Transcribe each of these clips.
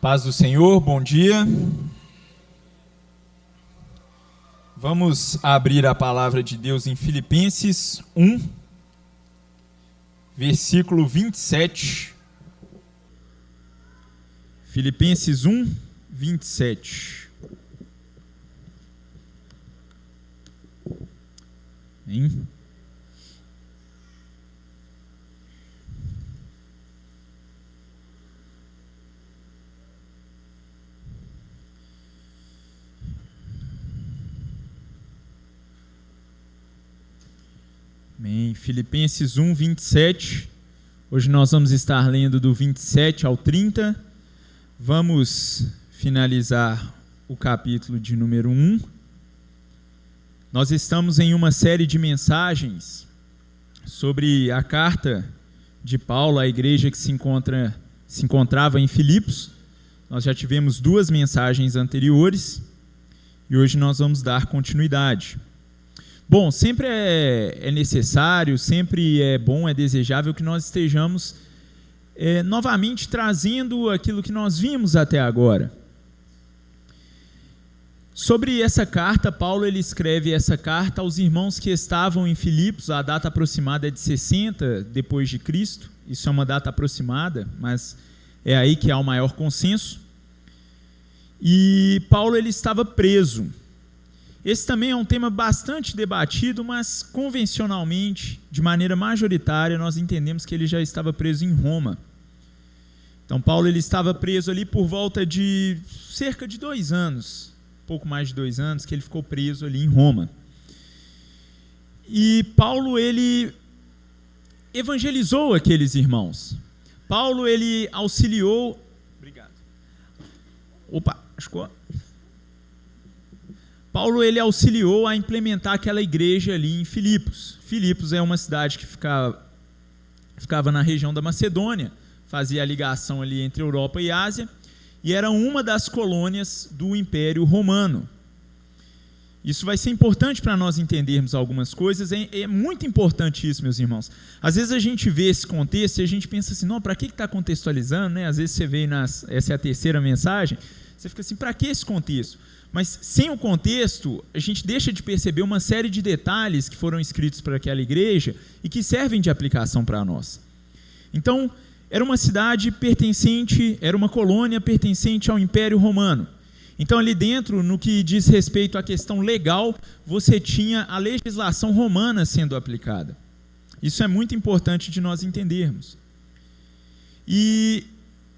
Paz do Senhor, bom dia. Vamos abrir a palavra de Deus em Filipenses 1, versículo 27. Filipenses 1, 27. Hein? Amém. Filipenses 1, 27. Hoje nós vamos estar lendo do 27 ao 30. Vamos finalizar o capítulo de número 1. Nós estamos em uma série de mensagens sobre a carta de Paulo à igreja que se encontrava em Filipos. Nós já tivemos 2 mensagens anteriores e hoje nós vamos dar continuidade. Bom, sempre é necessário, sempre é bom, é desejável que nós estejamos novamente trazendo aquilo que nós vimos até agora. Sobre essa carta, Paulo ele escreve essa carta aos irmãos que estavam em Filipos. A data aproximada é de 60 depois de Cristo. Isso é uma data aproximada, mas é aí que há o maior consenso. E Paulo ele estava preso. Esse também é um tema bastante debatido, mas convencionalmente, de maneira majoritária, nós entendemos que ele já estava preso em Roma. Então, Paulo ele estava preso ali por volta de cerca de 2 anos, pouco mais de 2 anos, que ele ficou preso ali em Roma. E Paulo ele evangelizou aqueles irmãos. Paulo ele auxiliou... Obrigado. Opa, acho que... Paulo ele auxiliou a implementar aquela igreja ali em Filipos. Filipos é uma cidade que ficava na região da Macedônia, fazia a ligação ali entre Europa e Ásia, e era uma das colônias do Império Romano. Isso vai ser importante para nós entendermos algumas coisas, é muito importante isso, meus irmãos. Às vezes a gente vê esse contexto e a gente pensa assim, não, para que está contextualizando? Né? Às vezes você vê, essa é a terceira mensagem, você fica assim, para que esse contexto? Mas sem o contexto, a gente deixa de perceber uma série de detalhes que foram escritos para aquela igreja e que servem de aplicação para nós. Então, era uma cidade pertencente, era uma colônia pertencente ao Império Romano. Então, ali dentro, no que diz respeito à questão legal, você tinha a legislação romana sendo aplicada. Isso é muito importante de nós entendermos. E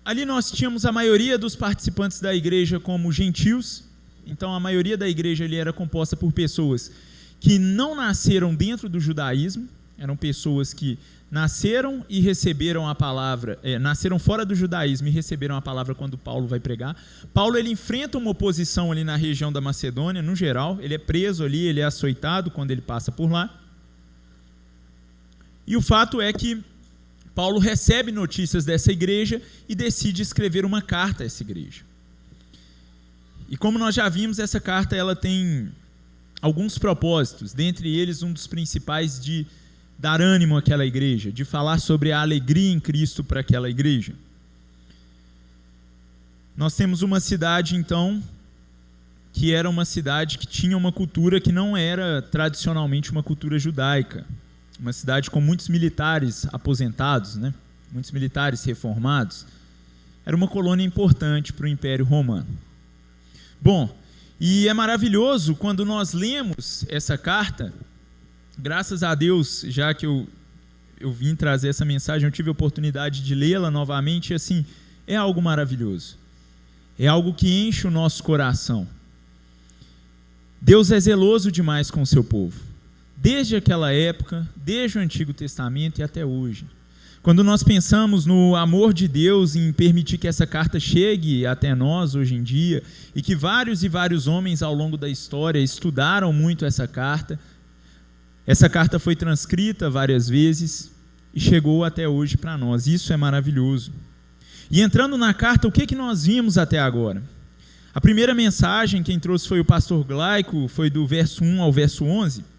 ali nós tínhamos a maioria dos participantes da igreja como gentios. Então, a maioria da igreja ali era composta por pessoas que não nasceram dentro do judaísmo, eram pessoas que nasceram e receberam a palavra, nasceram fora do judaísmo e receberam a palavra quando Paulo vai pregar. Paulo ele enfrenta uma oposição ali na região da Macedônia, no geral, ele é preso ali, ele é açoitado quando ele passa por lá. E o fato é que Paulo recebe notícias dessa igreja e decide escrever uma carta a essa igreja. E como nós já vimos, essa carta ela tem alguns propósitos, dentre eles um dos principais de dar ânimo àquela igreja, de falar sobre a alegria em Cristo para aquela igreja. Nós temos uma cidade, então, que era uma cidade que tinha uma cultura que não era tradicionalmente uma cultura judaica, uma cidade com muitos militares aposentados, né? Muitos militares reformados. Era uma colônia importante para o Império Romano. Bom, e é maravilhoso quando nós lemos essa carta, graças a Deus, já que eu vim trazer essa mensagem, eu tive a oportunidade de lê-la novamente, e assim, é algo maravilhoso, é algo que enche o nosso coração. Deus é zeloso demais com o seu povo, desde aquela época, desde o Antigo Testamento e até hoje. Quando nós pensamos no amor de Deus em permitir que essa carta chegue até nós hoje em dia, e que vários e vários homens ao longo da história estudaram muito essa carta foi transcrita várias vezes e chegou até hoje para nós. Isso é maravilhoso. E entrando na carta, o que nós vimos até agora? A primeira mensagem, quem trouxe foi o pastor Glaico, foi do verso 1 ao verso 11.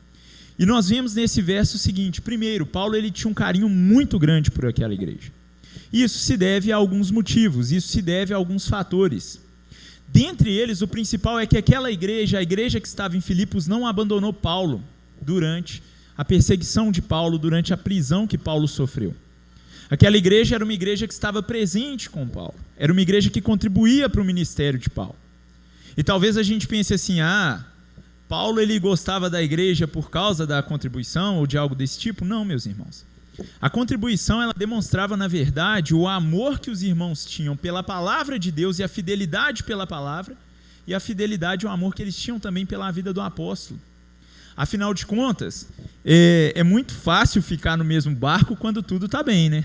E nós vemos nesse verso o seguinte: primeiro, Paulo ele tinha um carinho muito grande por aquela igreja. Isso se deve a alguns motivos, isso se deve a alguns fatores. Dentre eles, o principal é que aquela igreja, a igreja que estava em Filipos, não abandonou Paulo durante a perseguição de Paulo, durante a prisão que Paulo sofreu. Aquela igreja era uma igreja que estava presente com Paulo, era uma igreja que contribuía para o ministério de Paulo. E talvez a gente pense assim, Paulo ele gostava da igreja por causa da contribuição ou de algo desse tipo? Não, meus irmãos. A contribuição ela demonstrava, na verdade, o amor que os irmãos tinham pela palavra de Deus e a fidelidade pela palavra, e a fidelidade e o amor que eles tinham também pela vida do apóstolo. Afinal de contas, é muito fácil ficar no mesmo barco quando tudo está bem, né?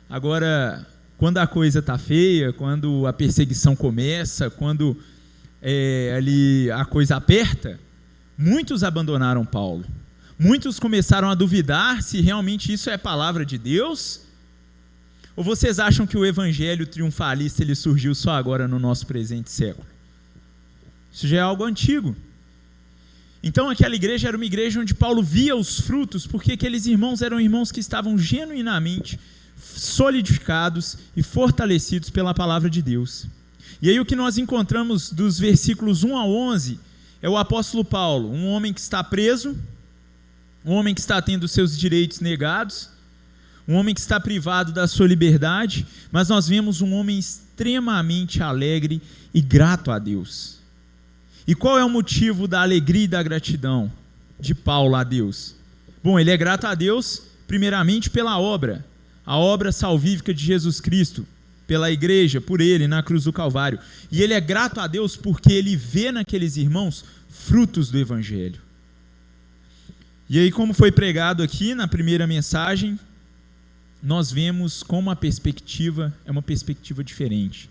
Agora, quando a coisa está feia, quando a perseguição começa, quando ali a coisa aperta, muitos abandonaram Paulo. Muitos começaram a duvidar se realmente isso é palavra de Deus, ou vocês acham que o evangelho triunfalista ele surgiu só agora no nosso presente século? Isso já é algo antigo. Então aquela igreja era uma igreja onde Paulo via os frutos, porque aqueles irmãos eram irmãos que estavam genuinamente solidificados e fortalecidos pela palavra de Deus. E aí o que nós encontramos dos versículos 1 a 11 é o apóstolo Paulo, um homem que está preso, um homem que está tendo seus direitos negados, um homem que está privado da sua liberdade, mas nós vemos um homem extremamente alegre e grato a Deus. E qual é o motivo da alegria e da gratidão de Paulo a Deus? Bom, ele é grato a Deus, primeiramente pela obra, a obra salvífica de Jesus Cristo, pela igreja, por ele, na cruz do Calvário. E ele é grato a Deus porque ele vê naqueles irmãos frutos do evangelho. E aí, como foi pregado aqui na primeira mensagem, nós vemos como a perspectiva é uma perspectiva diferente.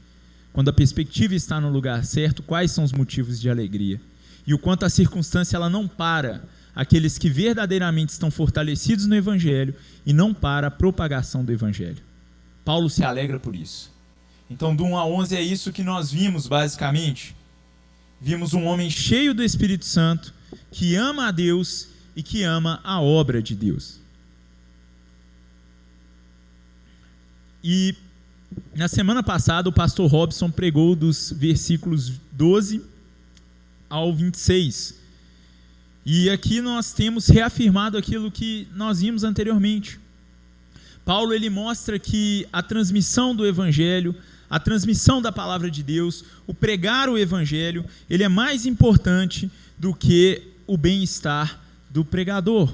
Quando a perspectiva está no lugar certo, quais são os motivos de alegria? E o quanto a circunstância ela não para aqueles que verdadeiramente estão fortalecidos no evangelho e não para a propagação do evangelho. Paulo se alegra por isso. Então, do 1 a 11 é isso que nós vimos, basicamente. Vimos um homem cheio do Espírito Santo, que ama a Deus e que ama a obra de Deus. E na semana passada o pastor Robson pregou dos versículos 12 ao 26. E aqui nós temos reafirmado aquilo que nós vimos anteriormente. Paulo ele mostra que a transmissão do evangelho, a transmissão da palavra de Deus, o pregar o evangelho, ele é mais importante do que o bem-estar do pregador.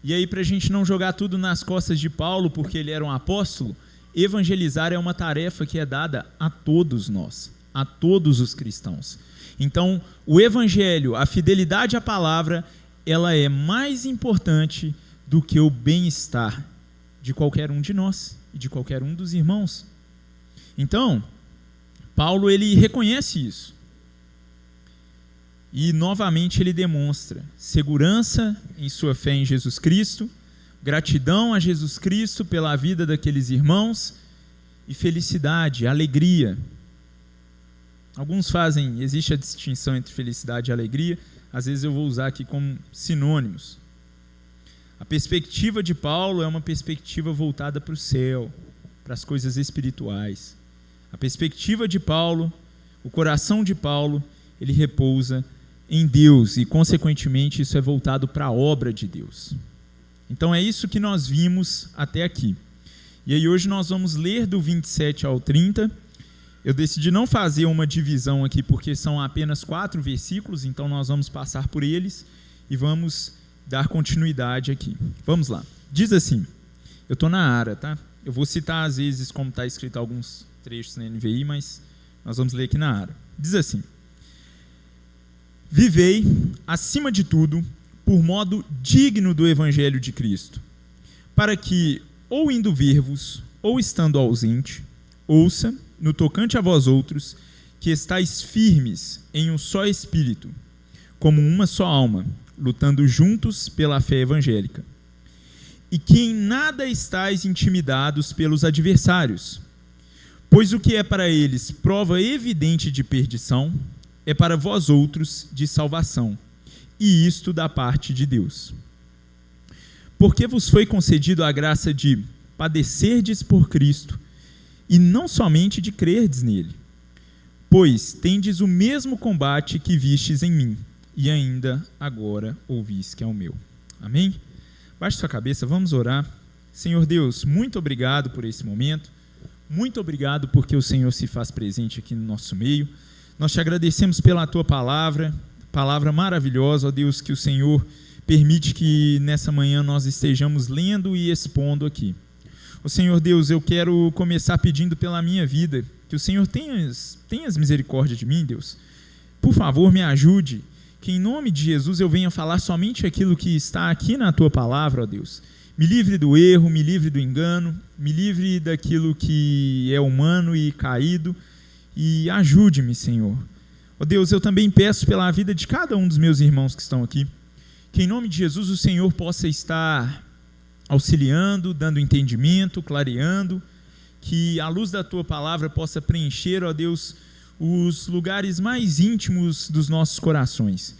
E aí, para a gente não jogar tudo nas costas de Paulo, porque ele era um apóstolo, evangelizar é uma tarefa que é dada a todos nós, a todos os cristãos. Então, o evangelho, a fidelidade à palavra, ela é mais importante do que o bem-estar de qualquer um de nós e de qualquer um dos irmãos. Então, Paulo ele reconhece isso. E novamente ele demonstra segurança em sua fé em Jesus Cristo, gratidão a Jesus Cristo pela vida daqueles irmãos e felicidade, alegria. Alguns existe a distinção entre felicidade e alegria, às vezes eu vou usar aqui como sinônimos. A perspectiva de Paulo é uma perspectiva voltada para o céu, para as coisas espirituais. A perspectiva de Paulo, o coração de Paulo, ele repousa em Deus e, consequentemente, isso é voltado para a obra de Deus. Então é isso que nós vimos até aqui. E aí hoje nós vamos ler do 27 ao 30. Eu decidi não fazer uma divisão aqui porque são apenas 4 versículos, então nós vamos passar por eles e vamos dar continuidade aqui. Vamos lá. Diz assim, eu estou na ARA, tá? Eu vou citar às vezes como está escrito alguns trechos na NVI, mas nós vamos ler aqui na ARA. Diz assim: vivei, acima de tudo, por modo digno do Evangelho de Cristo, para que, ou indo ver-vos, ou estando ausente, ouça, no tocante a vós outros, que estáis firmes em um só Espírito, como uma só alma, lutando juntos pela fé evangélica, e que em nada estáis intimidados pelos adversários, pois o que é para eles prova evidente de perdição, é para vós outros de salvação, e isto da parte de Deus. Porque vos foi concedido a graça de, padecerdes por Cristo, e não somente de crerdes nele, pois tendes o mesmo combate que vistes em mim, e ainda agora ouvis que é o meu. Amém? Baixe sua cabeça, vamos orar. Senhor Deus, muito obrigado por esse momento, muito obrigado porque o Senhor se faz presente aqui no nosso meio. Nós te agradecemos pela tua palavra maravilhosa, ó Deus, que o Senhor permite que nessa manhã nós estejamos lendo e expondo aqui. Ó Senhor Deus, eu quero começar pedindo pela minha vida, que o Senhor tenhas misericórdia de mim, Deus. Por favor, me ajude, que em nome de Jesus eu venha falar somente aquilo que está aqui na tua palavra, ó Deus. Me livre do erro, me livre do engano, me livre daquilo que é humano e caído, e ajude-me, Senhor. Ó Deus, eu também peço pela vida de cada um dos meus irmãos que estão aqui, que em nome de Jesus o Senhor possa estar auxiliando, dando entendimento, clareando, que a luz da tua palavra possa preencher, ó Deus, os lugares mais íntimos dos nossos corações,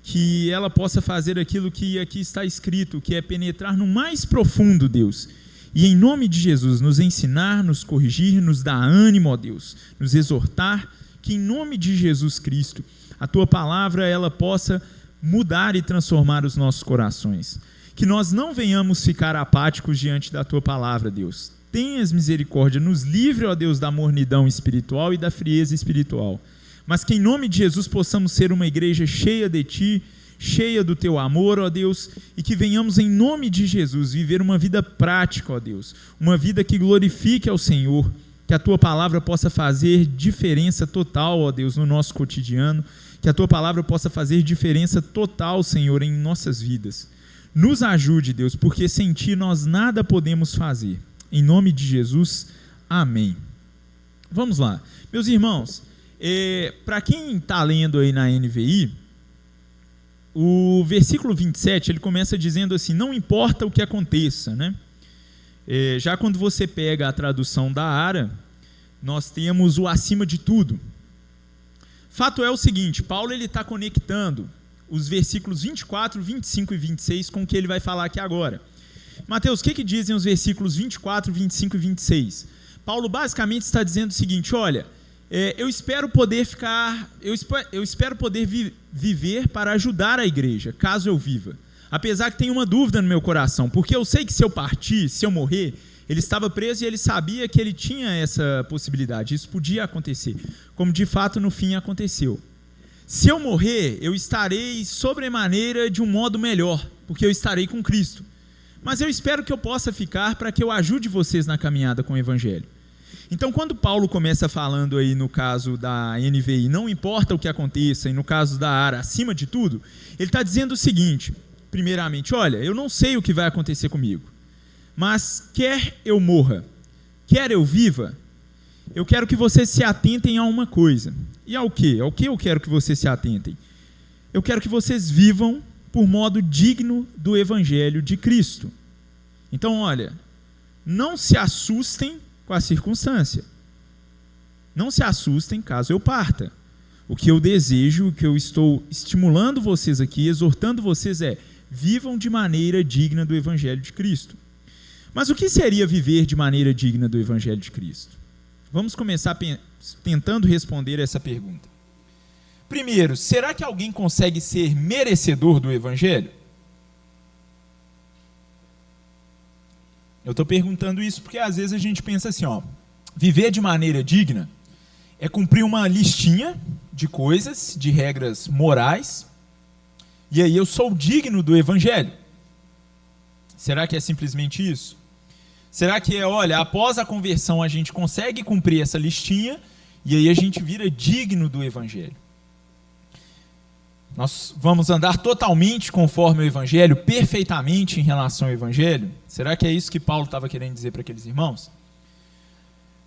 que ela possa fazer aquilo que aqui está escrito, que é penetrar no mais profundo, Deus, e em nome de Jesus nos ensinar, nos corrigir, nos dar ânimo, ó Deus, nos exortar, que em nome de Jesus Cristo a tua palavra ela possa mudar e transformar os nossos corações, que nós não venhamos ficar apáticos diante da tua palavra, Deus. Tenhas misericórdia, nos livre, ó Deus, da mornidão espiritual e da frieza espiritual, mas que em nome de Jesus possamos ser uma igreja cheia de Ti, cheia do Teu amor, ó Deus, e que venhamos em nome de Jesus viver uma vida prática, ó Deus, uma vida que glorifique ao Senhor, que a Tua palavra possa fazer diferença total, ó Deus, no nosso cotidiano, que a Tua palavra possa fazer diferença total, Senhor, em nossas vidas. Nos ajude, Deus, porque sem Ti nós nada podemos fazer. Em nome de Jesus, amém. Vamos lá. Meus irmãos, para quem está lendo aí na NVI, o versículo 27, ele começa dizendo assim, não importa o que aconteça, né? Já quando você pega a tradução da ARA, nós temos o acima de tudo. Fato é o seguinte, Paulo está conectando os versículos 24, 25 e 26 com o que ele vai falar aqui agora. Mateus, o que dizem os versículos 24, 25 e 26? Paulo basicamente está dizendo o seguinte, olha, eu espero poder viver para ajudar a igreja, caso eu viva. Apesar que tem uma dúvida no meu coração, porque eu sei que se eu partir, se eu morrer, ele estava preso e ele sabia que ele tinha essa possibilidade, isso podia acontecer, como de fato no fim aconteceu. Se eu morrer, eu estarei sobremaneira de um modo melhor, porque eu estarei com Cristo. Mas eu espero que eu possa ficar para que eu ajude vocês na caminhada com o Evangelho. Então, quando Paulo começa falando aí no caso da NVI, não importa o que aconteça, e no caso da ARA, acima de tudo, ele está dizendo o seguinte, primeiramente, olha, eu não sei o que vai acontecer comigo, mas quer eu morra, quer eu viva, eu quero que vocês se atentem a uma coisa. E ao quê? Ao que eu quero que vocês se atentem? Eu quero que vocês vivam por modo digno do Evangelho de Cristo. Então, olha, não se assustem com a circunstância. Não se assustem caso eu parta. O que eu desejo, o que eu estou estimulando vocês aqui, exortando vocês vivam de maneira digna do Evangelho de Cristo. Mas o que seria viver de maneira digna do Evangelho de Cristo? Vamos começar tentando responder essa pergunta. Primeiro, será que alguém consegue ser merecedor do Evangelho? Eu estou perguntando isso porque às vezes a gente pensa assim, viver de maneira digna é cumprir uma listinha de coisas, de regras morais, e aí eu sou digno do Evangelho. Será que é simplesmente isso? Será que após a conversão a gente consegue cumprir essa listinha, e aí a gente vira digno do Evangelho? Nós vamos andar totalmente conforme o Evangelho, perfeitamente em relação ao Evangelho? Será que é isso que Paulo estava querendo dizer para aqueles irmãos?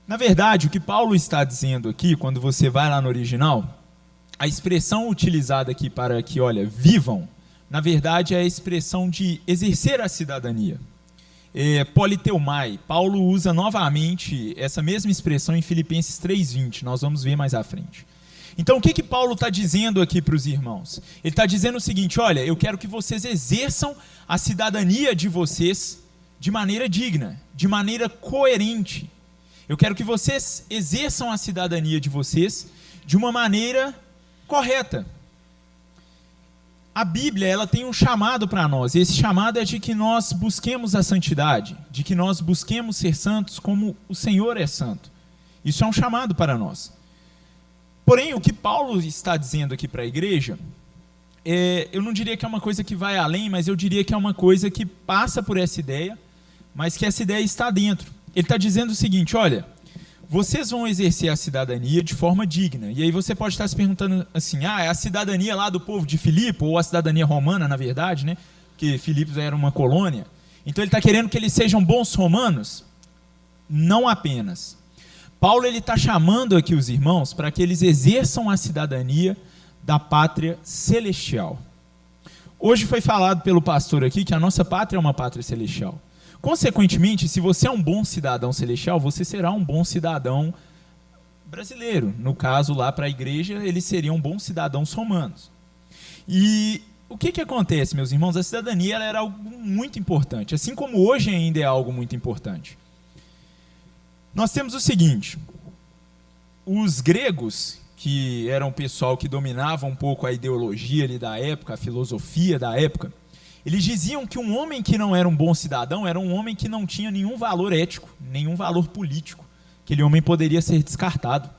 Na verdade, o que Paulo está dizendo aqui, quando você vai lá no original, a expressão utilizada aqui para que, vivam, na verdade é a expressão de exercer a cidadania. Politeumai. Paulo usa novamente essa mesma expressão em Filipenses 3:20, nós vamos ver mais à frente. Então, o que Paulo está dizendo aqui para os irmãos? Ele está dizendo o seguinte, eu quero que vocês exerçam a cidadania de vocês de maneira digna, de maneira coerente. Eu quero que vocês exerçam a cidadania de vocês de uma maneira correta. A Bíblia, ela tem um chamado para nós, e esse chamado é de que nós busquemos a santidade, de que nós busquemos ser santos como o Senhor é santo. Isso é um chamado para nós. Porém, o que Paulo está dizendo aqui para a igreja, eu não diria que é uma coisa que vai além, mas eu diria que é uma coisa que passa por essa ideia, mas que essa ideia está dentro. Ele está dizendo o seguinte: olha, vocês vão exercer a cidadania de forma digna. E aí você pode estar se perguntando assim, é a cidadania lá do povo de Filipe, ou a cidadania romana, na verdade, né? Porque Filipos era uma colônia. Então ele está querendo que eles sejam bons romanos? Não apenas. Paulo está chamando aqui os irmãos para que eles exerçam a cidadania da pátria celestial. Hoje foi falado pelo pastor aqui que a nossa pátria é uma pátria celestial. Consequentemente, se você é um bom cidadão celestial, você será um bom cidadão brasileiro. No caso, lá para a igreja, eles seriam bons cidadãos romanos. E o que acontece, meus irmãos? A cidadania ela era algo muito importante, assim como hoje ainda é algo muito importante. Nós temos o seguinte: os gregos, que eram o pessoal que dominava um pouco a ideologia ali da época, a filosofia da época, eles diziam que um homem que não era um bom cidadão era um homem que não tinha nenhum valor ético, nenhum valor político. Aquele homem poderia ser descartado.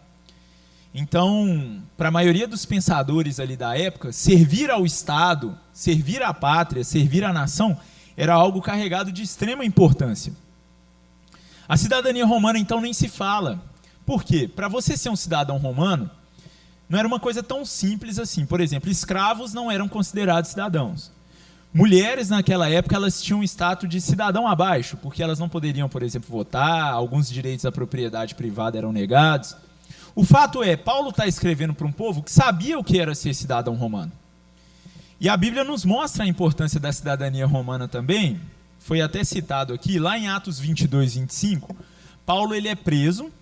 Então, para a maioria dos pensadores ali da época, servir ao Estado, servir à pátria, servir à nação, era algo carregado de extrema importância. A cidadania romana, então, nem se fala. Por quê? Para você ser um cidadão romano, não era uma coisa tão simples assim. Por exemplo, escravos não eram considerados cidadãos. Mulheres, naquela época, elas tinham um status de cidadão abaixo, porque elas não poderiam, por exemplo, votar, alguns direitos à propriedade privada eram negados. O fato é, Paulo está escrevendo para um povo que sabia o que era ser cidadão romano. E a Bíblia nos mostra a importância da cidadania romana também. Foi até citado aqui, lá em Atos 22, 25, Paulo ele é preso,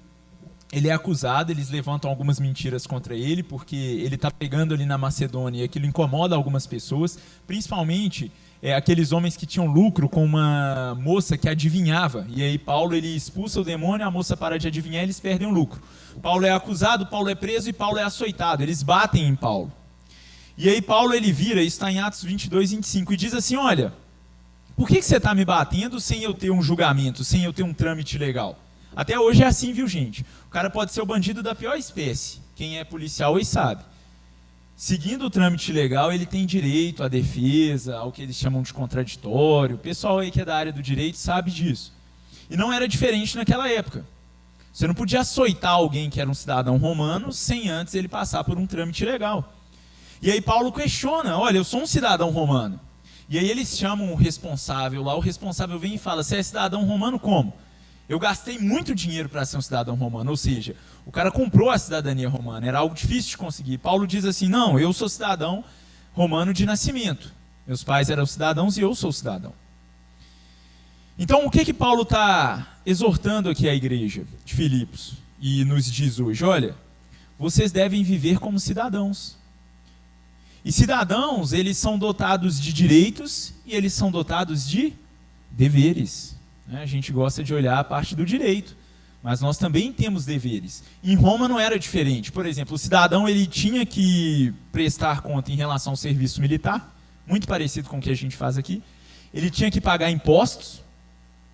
ele é acusado, eles levantam algumas mentiras contra ele, porque ele está pegando ali na Macedônia e aquilo incomoda algumas pessoas, principalmente aqueles homens que tinham lucro com uma moça que adivinhava. E aí Paulo ele expulsa o demônio, a moça para de adivinhar e eles perdem o lucro. Paulo é acusado, Paulo é preso e Paulo é açoitado, eles batem em Paulo. E aí Paulo ele vira, isso está em Atos 22, 25, e diz assim: olha, por que você está me batendo sem eu ter um julgamento, sem eu ter um trâmite legal? Até hoje é assim, viu, gente? O cara pode ser o bandido da pior espécie. Quem é policial hoje sabe. Seguindo o trâmite legal, ele tem direito à defesa, ao que eles chamam de contraditório. O pessoal aí que é da área do direito sabe disso. E não era diferente naquela época. Você não podia açoitar alguém que era um cidadão romano sem antes ele passar por um trâmite legal. E aí Paulo questiona: olha, eu sou um cidadão romano. E aí eles chamam o responsável lá, o responsável vem e fala: você é cidadão romano como? Eu gastei muito dinheiro para ser um cidadão romano, ou seja, o cara comprou a cidadania romana, era algo difícil de conseguir. Paulo diz assim: não, eu sou cidadão romano de nascimento. Meus pais eram cidadãos e eu sou cidadão. Então, o que Paulo está exortando aqui à igreja de Filipos e nos diz hoje? Olha, vocês devem viver como cidadãos. E cidadãos, eles são dotados de direitos e eles são dotados de deveres. A gente gosta de olhar a parte do direito, mas nós também temos deveres. Em Roma não era diferente. Por exemplo, o cidadão ele tinha que prestar conta em relação ao serviço militar, muito parecido com o que a gente faz aqui. Ele tinha que pagar impostos,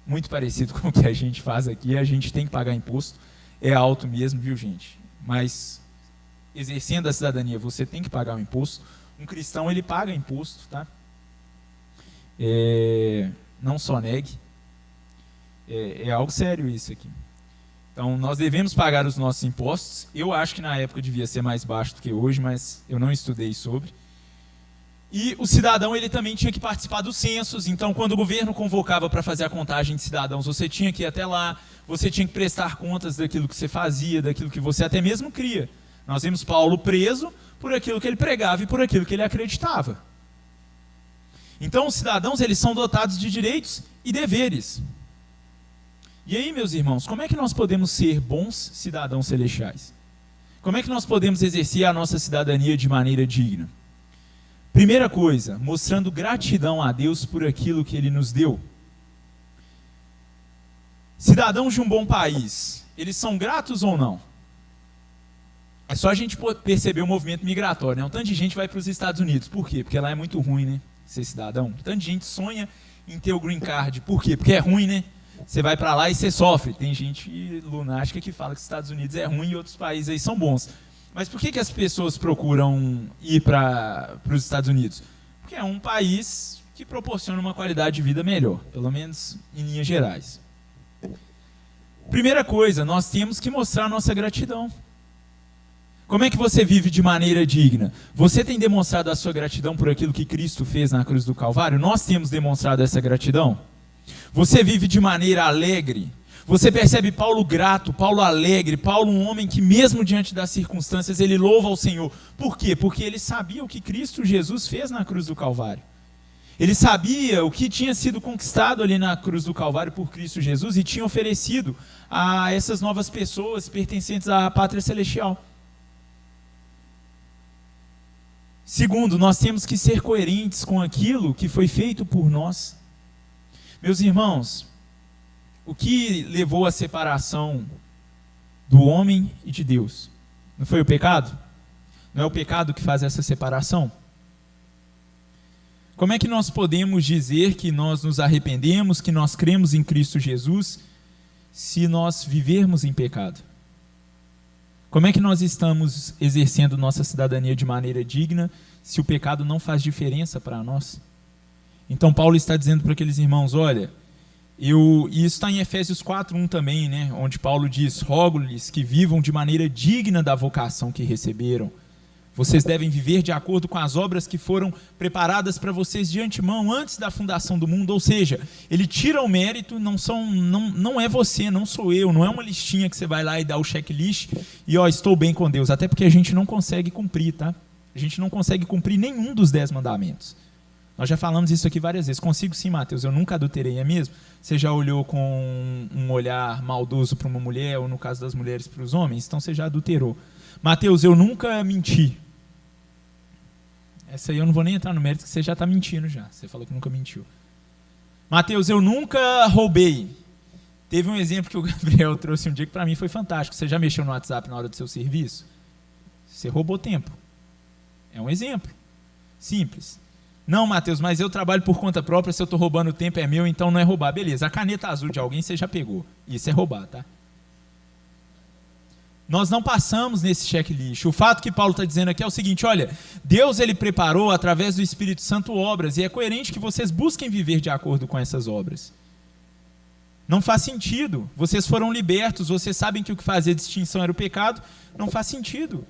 muito parecido com o que a gente faz aqui. A gente tem que pagar imposto, é alto mesmo, viu, gente? Mas exercendo a cidadania, você tem que pagar o imposto. Um cristão, ele paga imposto, tá? Não só negue. É algo sério isso aqui. Então, nós devemos pagar os nossos impostos. Eu acho que na época devia ser mais baixo do que hoje, mas eu não estudei sobre. E o cidadão ele também tinha que participar dos censos. Então, quando o governo convocava para fazer a contagem de cidadãos, você tinha que ir até lá, você tinha que prestar contas daquilo que você fazia, daquilo que você até mesmo cria. Nós vimos Paulo preso por aquilo que ele pregava e por aquilo que ele acreditava. Então, os cidadãos eles são dotados de direitos e deveres. E aí, meus irmãos, como é que nós podemos ser bons cidadãos celestiais? Como é que nós podemos exercer a nossa cidadania de maneira digna? Primeira coisa, mostrando gratidão a Deus por aquilo que Ele nos deu. Cidadãos de um bom país, eles são gratos ou não? É só a gente perceber o movimento migratório, né? Um tanto de gente vai para os Estados Unidos. Por quê? Porque lá é muito ruim, né? Ser cidadão. Um tanto de gente sonha em ter o green card. Por quê? Porque é ruim, né? Você vai para lá e você sofre. Tem gente lunática que fala que os Estados Unidos é ruim e outros países aí são bons. Mas por que as pessoas procuram ir para os Estados Unidos? Porque é um país que proporciona uma qualidade de vida melhor, pelo menos em linhas gerais. Primeira coisa, nós temos que mostrar a nossa gratidão. Como é que você vive de maneira digna? Você tem demonstrado a sua gratidão por aquilo que Cristo fez na cruz do Calvário? Nós temos demonstrado essa gratidão? Você vive de maneira alegre? Você percebe Paulo grato, Paulo alegre, Paulo um homem que mesmo diante das circunstâncias ele louva ao Senhor. Por quê? Porque ele sabia o que Cristo Jesus fez na cruz do Calvário. Ele sabia o que tinha sido conquistado ali na cruz do Calvário por Cristo Jesus e tinha oferecido a essas novas pessoas pertencentes à pátria celestial. Segundo, nós temos que ser coerentes com aquilo que foi feito por nós. Meus irmãos, o que levou à separação do homem e de Deus? Não foi o pecado? Não é o pecado que faz essa separação? Como é que nós podemos dizer que nós nos arrependemos, que nós cremos em Cristo Jesus, se nós vivermos em pecado? Como é que nós estamos exercendo nossa cidadania de maneira digna, se o pecado não faz diferença para nós? Então Paulo está dizendo para aqueles irmãos, olha, e isso está em Efésios 4:1 também, né, onde Paulo diz, rogo-lhes que vivam de maneira digna da vocação que receberam. Vocês devem viver de acordo com as obras que foram preparadas para vocês de antemão, antes da fundação do mundo. Ou seja, ele tira o mérito, não é você, não sou eu, não é uma listinha que você vai lá e dá o checklist e estou bem com Deus. Até porque a gente não consegue cumprir, tá? A gente não consegue cumprir nenhum dos 10 mandamentos. Nós já falamos isso aqui várias vezes. Consigo sim, Mateus, eu nunca adulterei, é mesmo? Você já olhou com um olhar maldoso para uma mulher, ou no caso das mulheres para os homens? Então você já adulterou. Mateus, eu nunca menti. Essa aí eu não vou nem entrar no mérito, que você já está mentindo já. Você falou que nunca mentiu. Mateus, eu nunca roubei. Teve um exemplo que o Gabriel trouxe um dia que para mim foi fantástico. Você já mexeu no WhatsApp na hora do seu serviço? Você roubou tempo. É um exemplo. Simples. Não, Mateus, mas eu trabalho por conta própria, se eu estou roubando o tempo é meu, então não é roubar. Beleza, a caneta azul de alguém você já pegou. Isso é roubar, tá? Nós não passamos nesse checklist. O fato que Paulo está dizendo aqui é o seguinte, olha, Deus ele preparou através do Espírito Santo obras, e é coerente que vocês busquem viver de acordo com essas obras. Não faz sentido. Vocês foram libertos, vocês sabem que o que fazia distinção era o pecado, não faz sentido.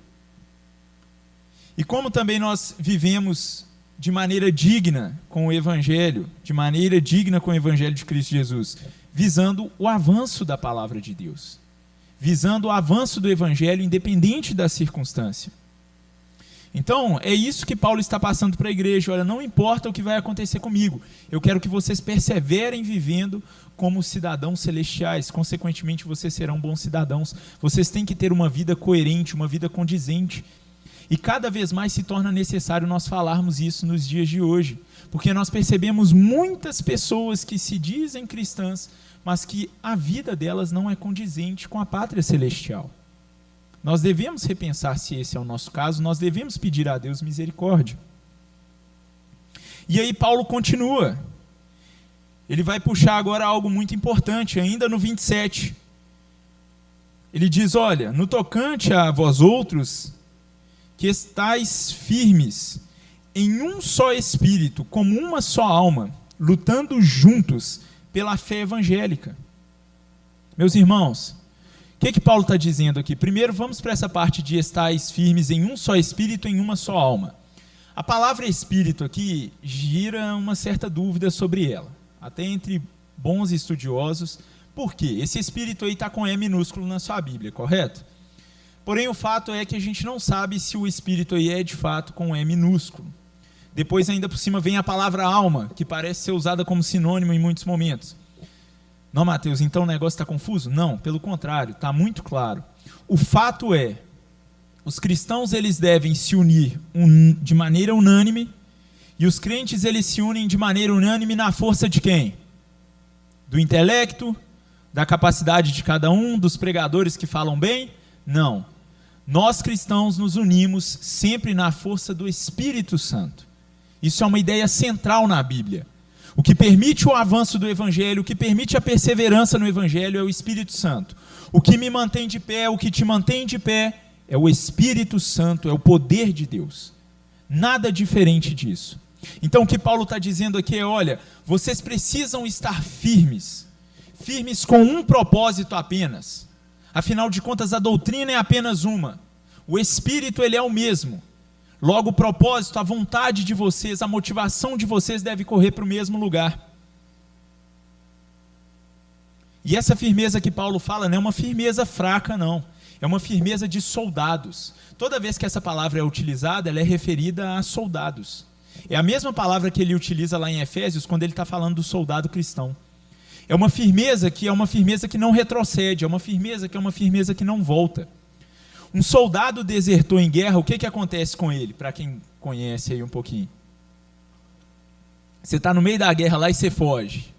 E como também nós vivemos de maneira digna com o Evangelho, de maneira digna com o Evangelho de Cristo Jesus, visando o avanço da palavra de Deus, visando o avanço do Evangelho independente da circunstância. Então, é isso que Paulo está passando para a igreja. Olha, não importa o que vai acontecer comigo, eu quero que vocês perseverem vivendo como cidadãos celestiais, consequentemente vocês serão bons cidadãos. Vocês têm que ter uma vida coerente, uma vida condizente. E cada vez mais se torna necessário nós falarmos isso nos dias de hoje, porque nós percebemos muitas pessoas que se dizem cristãs, mas que a vida delas não é condizente com a pátria celestial. Nós devemos repensar se esse é o nosso caso, nós devemos pedir a Deus misericórdia. E aí Paulo continua, ele vai puxar agora algo muito importante, ainda no 27. Ele diz, olha, no tocante a vós outros, que estáis firmes em um só espírito, como uma só alma, lutando juntos pela fé evangélica. Meus irmãos, o que Paulo está dizendo aqui? Primeiro vamos para essa parte de estáis firmes em um só espírito, em uma só alma. A palavra espírito aqui gira uma certa dúvida sobre ela, até entre bons estudiosos. Por quê? Esse espírito aí está com E minúsculo na sua Bíblia, correto? Porém, o fato é que a gente não sabe se o espírito aí é de fato com E minúsculo. Depois, ainda por cima, vem a palavra alma, que parece ser usada como sinônimo em muitos momentos. Não, Mateus, então o negócio está confuso? Não, pelo contrário, está muito claro. O fato é, os cristãos eles devem se unir de maneira unânime, e os crentes eles se unem de maneira unânime na força de quem? Do intelecto, Da capacidade de cada um, dos pregadores que falam bem? Não. Nós cristãos nos unimos sempre na força do Espírito Santo. Isso é uma ideia central na Bíblia. O que permite o avanço do Evangelho, o que permite a perseverança no Evangelho é o Espírito Santo. O que me mantém de pé, o que te mantém de pé, é o Espírito Santo, é o poder de Deus. Nada diferente disso. Então o que Paulo está dizendo aqui é, olha, vocês precisam estar firmes. Firmes com um propósito apenas. Afinal de contas, a doutrina é apenas uma. O Espírito, ele é o mesmo. Logo, o propósito, a vontade de vocês, a motivação de vocês deve correr para o mesmo lugar. E essa firmeza que Paulo fala não é uma firmeza fraca, não. É uma firmeza de soldados. Toda vez que essa palavra é utilizada, ela é referida a soldados. É a mesma palavra que ele utiliza lá em Efésios, quando ele está falando do soldado cristão. É uma firmeza que não retrocede, é uma firmeza que não volta. Um soldado desertou em guerra, o que acontece com ele? Para quem conhece aí um pouquinho. Você está no meio da guerra lá e você foge.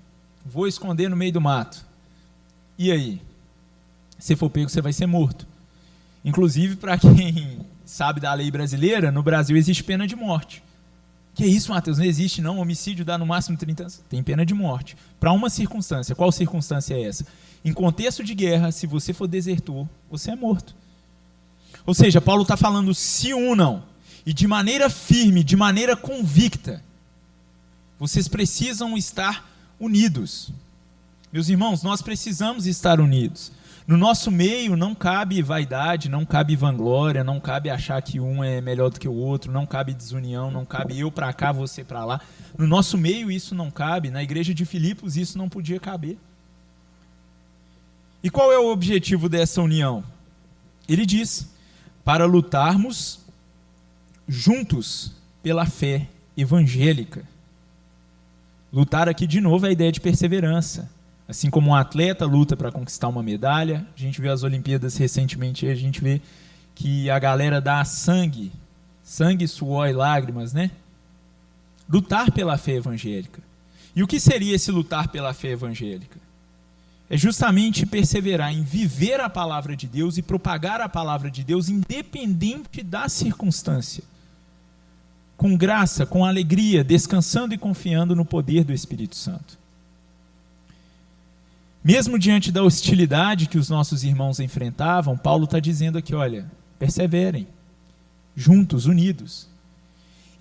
Vou esconder no meio do mato. E aí? Se for pego, você vai ser morto. Inclusive, para quem sabe da lei brasileira, no Brasil existe pena de morte. Que isso, Mateus? Não existe não, homicídio dá no máximo 30 anos. Tem pena de morte. Para uma circunstância. Qual circunstância é essa? Em contexto de guerra, se você for desertor, você é morto. Ou seja, Paulo está falando, se unam, e de maneira firme, de maneira convicta. Vocês precisam estar unidos. Meus irmãos, nós precisamos estar unidos. No nosso meio não cabe vaidade, não cabe vanglória, não cabe achar que um é melhor do que o outro, não cabe desunião, não cabe eu para cá, você para lá. No nosso meio isso não cabe, na igreja de Filipos isso não podia caber. E qual é o objetivo dessa união? Ele diz, para lutarmos juntos pela fé evangélica. Lutar aqui de novo é a ideia de perseverança. Assim como um atleta luta para conquistar uma medalha, a gente vê as Olimpíadas recentemente, a gente vê que a galera dá sangue, suor e lágrimas, né? Lutar pela fé evangélica. E o que seria esse lutar pela fé evangélica? É justamente perseverar em viver a palavra de Deus e propagar a palavra de Deus independente da circunstância. Com graça, com alegria, descansando e confiando no poder do Espírito Santo. Mesmo diante da hostilidade que os nossos irmãos enfrentavam, Paulo está dizendo aqui, olha, perseverem, juntos, unidos.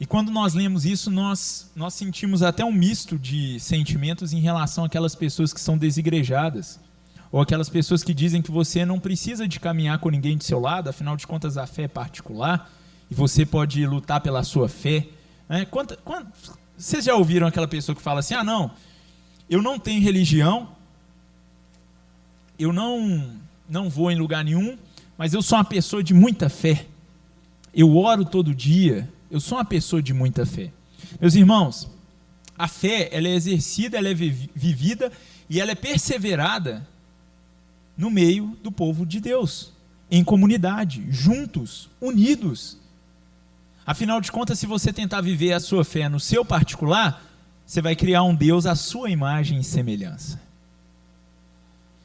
E quando nós lemos isso, nós sentimos até um misto de sentimentos em relação àquelas pessoas que são desigrejadas, ou aquelas pessoas que dizem que você não precisa de caminhar com ninguém do seu lado, afinal de contas a fé é particular, e você pode lutar pela sua fé. Vocês já ouviram aquela pessoa que fala assim, não, eu não tenho religião, eu não vou em lugar nenhum, mas eu sou uma pessoa de muita fé. Eu oro todo dia, eu sou uma pessoa de muita fé. Meus irmãos, a fé, ela é exercida, ela é vivida e ela é perseverada no meio do povo de Deus, em comunidade, juntos, unidos. Afinal de contas, se você tentar viver a sua fé no seu particular, você vai criar um Deus à sua imagem e semelhança.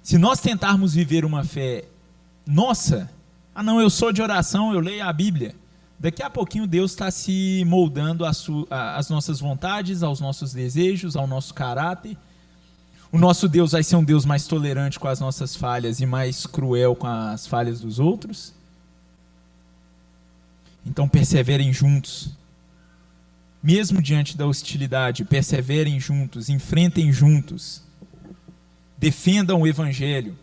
Se nós tentarmos viver uma fé nossa, eu sou de oração, eu leio a Bíblia, daqui a pouquinho Deus está se moldando às nossas vontades, aos nossos desejos, ao nosso caráter. O nosso Deus vai ser um Deus mais tolerante com as nossas falhas e mais cruel com as falhas dos outros. Então perseverem juntos. Mesmo diante da hostilidade, perseverem juntos, enfrentem juntos. Defendam o Evangelho.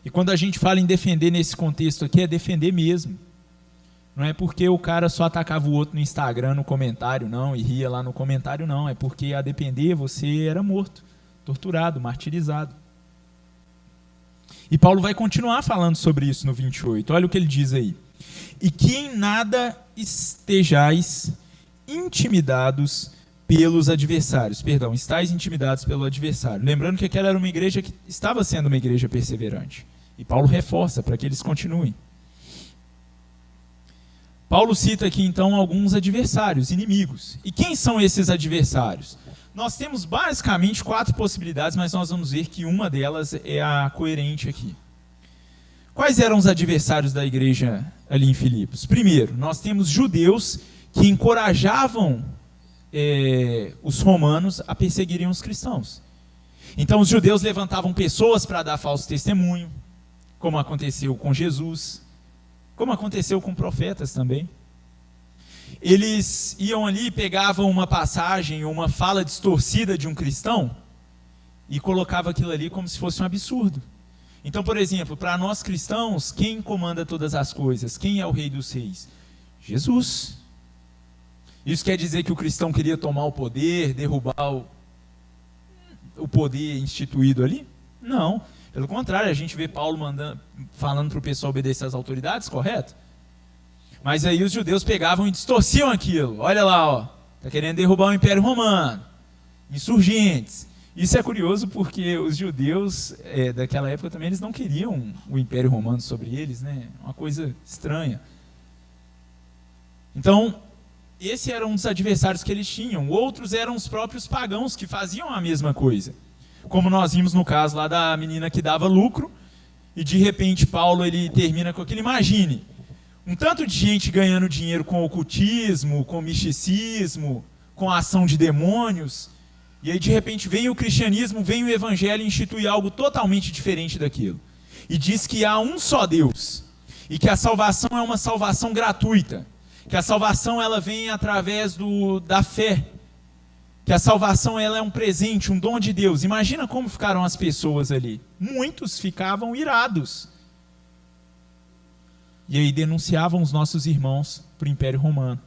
E quando a gente fala em defender nesse contexto aqui, é defender mesmo. Não é porque o cara só atacava o outro no Instagram, no comentário, não, e ria lá no comentário, não. É porque, a depender, você era morto, torturado, martirizado. E Paulo vai continuar falando sobre isso no 28. Olha o que ele diz aí. E que em nada estejais intimidados pelos adversários. Estáis intimidados pelo adversário. Lembrando que aquela era uma igreja que estava sendo uma igreja perseverante. E Paulo reforça para que eles continuem. Paulo cita aqui então alguns adversários, inimigos. E quem são esses adversários? nós temos basicamente 4 possibilidades, mas nós vamos ver que uma delas é a coerente aqui. Quais eram os adversários da igreja ali em Filipos? Primeiro, nós temos judeus que encorajavam os romanos a perseguirem os cristãos. Então os judeus levantavam pessoas para dar falso testemunho, como aconteceu com Jesus, como aconteceu com profetas também. Eles iam ali, pegavam uma passagem, uma fala distorcida de um cristão e colocavam aquilo ali como se fosse um absurdo. Então, por exemplo, para nós cristãos, quem comanda todas as coisas? Quem é o rei dos reis? Jesus. Isso quer dizer que o cristão queria tomar o poder, derrubar o poder instituído ali? Não. Pelo contrário, a gente vê Paulo falando para o pessoal obedecer às autoridades, correto? Mas aí os judeus pegavam e distorciam aquilo. Olha lá, ó, está querendo derrubar o Império Romano. Insurgentes. Isso é curioso porque os judeus daquela época também eles não queriam o Império Romano sobre eles, né? Uma coisa estranha. Então, esse era um dos adversários que eles tinham. Outros eram os próprios pagãos que faziam a mesma coisa. Como nós vimos no caso lá da menina que dava lucro, e de repente Paulo ele termina com aquilo. Imagine, um tanto de gente ganhando dinheiro com ocultismo, com misticismo, com a ação de demônios, e aí de repente vem o cristianismo, vem o evangelho e institui algo totalmente diferente daquilo. E diz que há um só Deus, e que a salvação é uma salvação gratuita, que a salvação ela vem através da fé, que a salvação ela é um presente, um dom de Deus. Imagina como ficaram as pessoas ali. Muitos ficavam irados. E aí denunciavam os nossos irmãos para o Império Romano.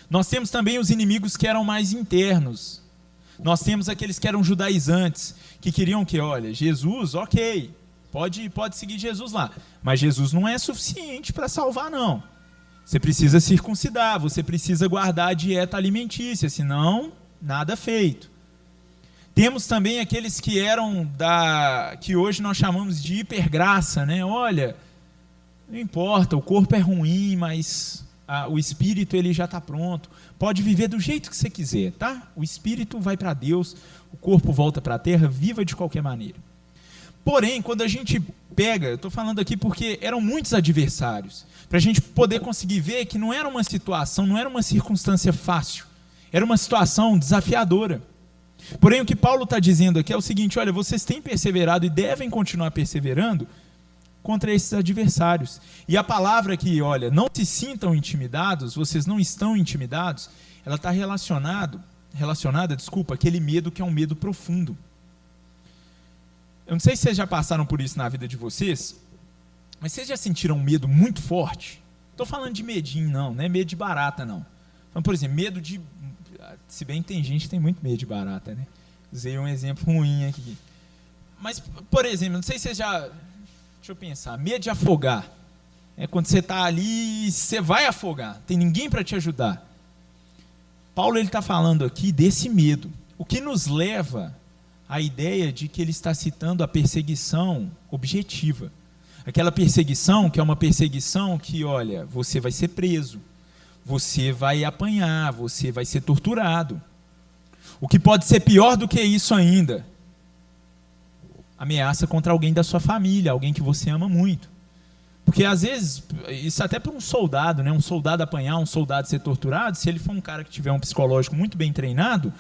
Nós temos também os inimigos que eram mais internos. Nós temos aqueles que eram judaizantes, que queriam que, olha, Jesus, ok, pode seguir Jesus lá, mas Jesus não é suficiente para salvar, não. Você precisa circuncidar, você precisa guardar a dieta alimentícia, senão nada feito. Temos também aqueles que eram que hoje nós chamamos de hipergraça, né? Olha, não importa, o corpo é ruim, mas o espírito ele já está pronto. Pode viver do jeito que você quiser, tá? O espírito vai para Deus, o corpo volta para a terra, viva de qualquer maneira. Porém, quando a gente pega, eu estou falando aqui porque eram muitos adversários, para a gente poder conseguir ver que não era uma situação, não era uma circunstância fácil, era uma situação desafiadora. Porém, o que Paulo está dizendo aqui é o seguinte: olha, vocês têm perseverado e devem continuar perseverando contra esses adversários. E a palavra aqui, olha, não se sintam intimidados, vocês não estão intimidados, ela está relacionada, aquele medo que é um medo profundo. Eu não sei se vocês já passaram por isso na vida de vocês, mas vocês já sentiram um medo muito forte? Estou falando de medinho, não é medo de barata, não. Então, por exemplo, medo de... Se bem que tem gente que tem muito medo de barata, né? Usei um exemplo ruim aqui. Mas, por exemplo, não sei se vocês já... Deixa eu pensar. Medo de afogar. É quando você está ali e você vai afogar. Tem ninguém para te ajudar. Paulo está falando aqui desse medo. O que nos leva à ideia de que ele está citando a perseguição objetiva. Aquela perseguição que é uma perseguição que, olha, você vai ser preso, você vai apanhar, você vai ser torturado. O que pode ser pior do que isso ainda, ameaça contra alguém da sua família, alguém que você ama muito. Porque às vezes, isso até para um soldado, né? Um soldado apanhar, um soldado ser torturado, se ele for um cara que tiver um psicológico muito bem treinado,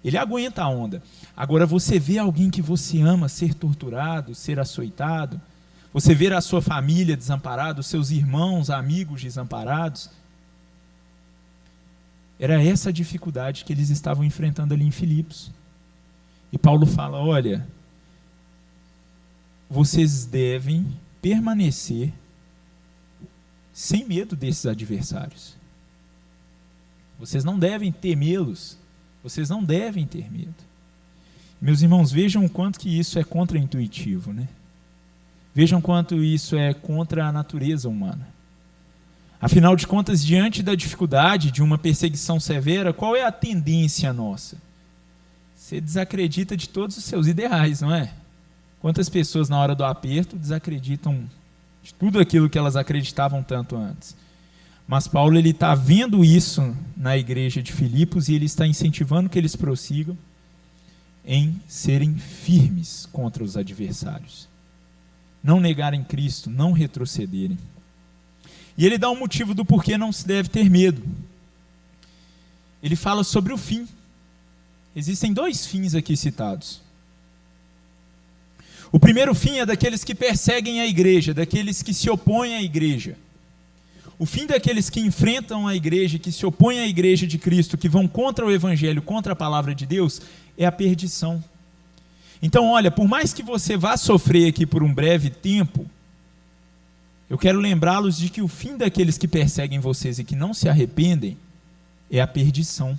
ele aguenta a onda. Agora, você vê alguém que você ama ser torturado, ser açoitado, você ver a sua família desamparada, os seus irmãos, amigos desamparados. Era essa a dificuldade que eles estavam enfrentando ali em Filipos. E Paulo fala, olha, vocês devem permanecer sem medo desses adversários. Vocês não devem temê-los, vocês não devem ter medo. Meus irmãos, vejam o quanto que isso é contraintuitivo, né? Vejam quanto isso é contra a natureza humana. Afinal de contas, diante da dificuldade de uma perseguição severa, qual é a tendência nossa? Você desacredita de todos os seus ideais, não é? Quantas pessoas na hora do aperto desacreditam de tudo aquilo que elas acreditavam tanto antes? Mas Paulo está vendo isso na igreja de Filipos e ele está incentivando que eles prossigam em serem firmes contra os adversários. Não negarem Cristo, não retrocederem. E ele dá um motivo do porquê não se deve ter medo. Ele fala sobre o fim. Existem 2 fins aqui citados. O primeiro fim é daqueles que perseguem a igreja, daqueles que se opõem à igreja. O fim daqueles que enfrentam a igreja, que se opõem à igreja de Cristo, que vão contra o evangelho, contra a palavra de Deus, é a perdição. Então, olha, por mais que você vá sofrer aqui por um breve tempo, eu quero lembrá-los de que o fim daqueles que perseguem vocês e que não se arrependem é a perdição.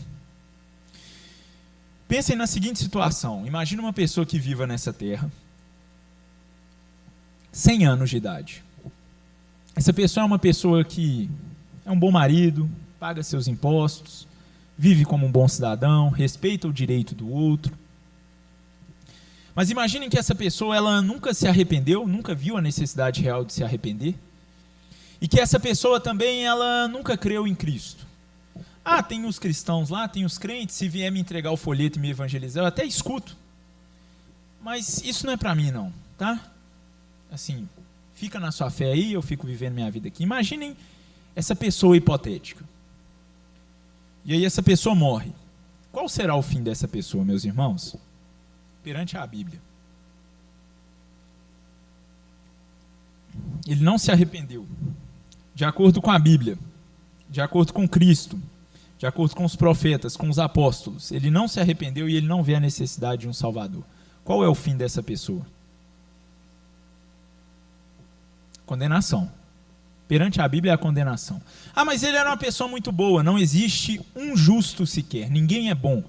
Pensem na seguinte situação. Imagina uma pessoa que viva nessa terra, 100 anos de idade. Essa pessoa é uma pessoa que é um bom marido, paga seus impostos, vive como um bom cidadão, respeita o direito do outro. Mas imaginem que essa pessoa ela nunca se arrependeu, nunca viu a necessidade real de se arrepender, e que essa pessoa também ela nunca creu em Cristo. Ah, tem os cristãos lá, tem os crentes, se vier me entregar o folheto e me evangelizar, eu até escuto. Mas isso não é para mim não, tá? Assim, fica na sua fé aí, eu fico vivendo minha vida aqui. Imaginem essa pessoa hipotética. E aí essa pessoa morre. Qual será o fim dessa pessoa, meus irmãos? Perante a Bíblia. Ele não se arrependeu. De acordo com a Bíblia, de acordo com Cristo, de acordo com os profetas, com os apóstolos, ele não se arrependeu e ele não vê a necessidade de um Salvador. Qual é o fim dessa pessoa? Condenação. Perante a Bíblia é a condenação. Ah, mas ele era uma pessoa muito boa. Não existe um justo sequer. Ninguém é bom.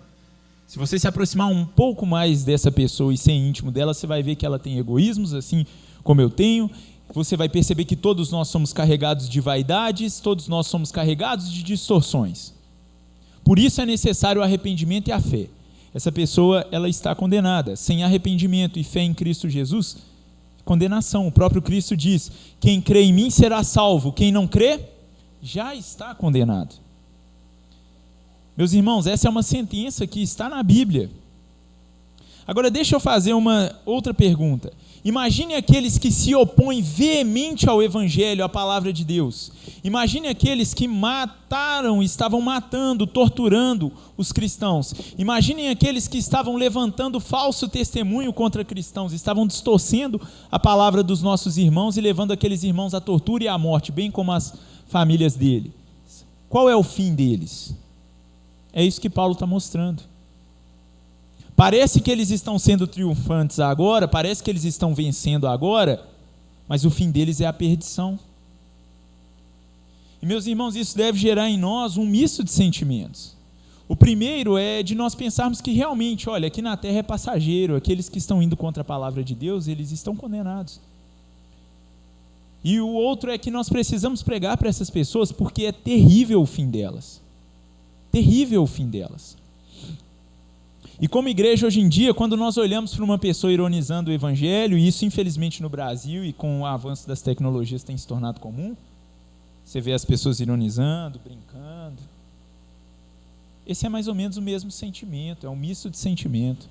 Se você se aproximar um pouco mais dessa pessoa e ser íntimo dela, você vai ver que ela tem egoísmos, assim como eu tenho. Você vai perceber que todos nós somos carregados de vaidades, todos nós somos carregados de distorções. Por isso é necessário o arrependimento e a fé. Essa pessoa ela está condenada. Sem arrependimento e fé em Cristo Jesus, condenação. O próprio Cristo diz: quem crê em mim será salvo, quem não crê já está condenado. Meus irmãos, essa é uma sentença que está na Bíblia. Agora deixa eu fazer uma outra pergunta. Imagine aqueles que se opõem veemente ao Evangelho, à palavra de Deus. Imagine aqueles que estavam matando, torturando os cristãos. Imaginem aqueles que estavam levantando falso testemunho contra cristãos, estavam distorcendo a palavra dos nossos irmãos e levando aqueles irmãos à tortura e à morte, bem como as famílias dele. Qual é o fim deles? É isso que Paulo está mostrando. Parece que eles estão sendo triunfantes agora, parece que eles estão vencendo agora, mas o fim deles é a perdição. E, meus irmãos, isso deve gerar em nós um misto de sentimentos. O primeiro é de nós pensarmos que realmente, olha, aqui na terra é passageiro, aqueles que estão indo contra a palavra de Deus, eles estão condenados. E o outro é que nós precisamos pregar para essas pessoas, porque é terrível o fim delas. Terrível o fim delas. E como igreja hoje em dia, quando nós olhamos para uma pessoa ironizando o evangelho, e isso infelizmente no Brasil e com o avanço das tecnologias tem se tornado comum, você vê as pessoas ironizando, brincando. Esse é mais ou menos o mesmo sentimento, é um misto de sentimento.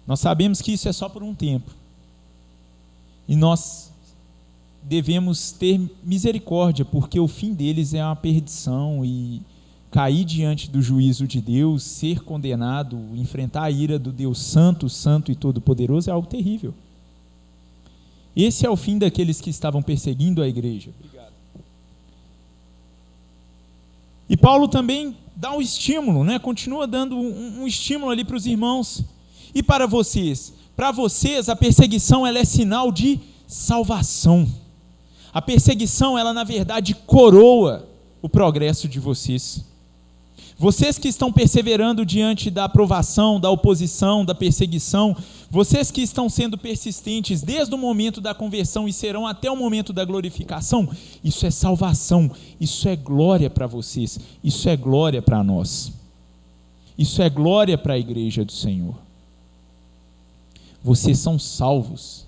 Nós sabemos que isso é só por um tempo. E nós devemos ter misericórdia, porque o fim deles é uma perdição e cair diante do juízo de Deus, ser condenado, enfrentar a ira do Deus Santo, Santo e Todo-Poderoso é algo terrível. Esse é o fim daqueles que estavam perseguindo a igreja. Obrigado. E Paulo também dá um estímulo, né? Continua dando um estímulo ali para os irmãos. E para vocês? Para vocês a perseguição ela é sinal de salvação. A perseguição ela na verdade coroa o progresso de vocês. Vocês que estão perseverando diante da aprovação, da oposição, da perseguição, vocês que estão sendo persistentes desde o momento da conversão e serão até o momento da glorificação, isso é salvação, isso é glória para vocês, isso é glória para nós, isso é glória para a igreja do Senhor. Vocês são salvos,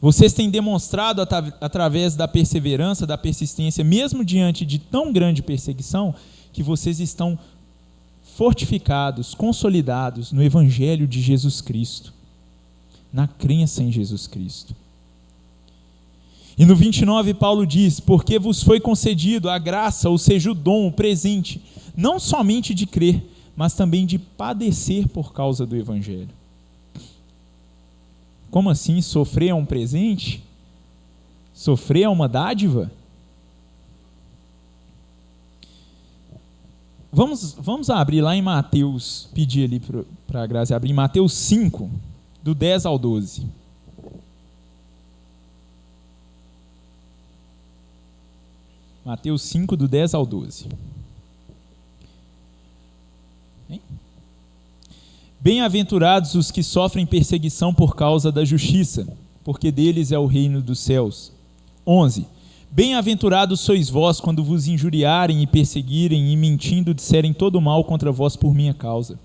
Vocês têm demonstrado através da perseverança, da persistência, mesmo diante de tão grande perseguição, que vocês estão fortificados, consolidados no Evangelho de Jesus Cristo, na crença em Jesus Cristo. E no 29, Paulo diz: porque vos foi concedido a graça, ou seja, o dom, o presente, não somente de crer, mas também de padecer por causa do Evangelho. Como assim? Sofrer é um presente? Sofrer é uma dádiva? Vamos abrir lá em Mateus, pedir ali para a Graça abrir, em Mateus 5, do 10 ao 12. Mateus 5, do 10 ao 12. Hein? Bem-aventurados os que sofrem perseguição por causa da justiça, porque deles é o reino dos céus. 11. Bem-aventurados sois vós quando vos injuriarem e perseguirem e mentindo disserem todo mal contra vós por minha causa.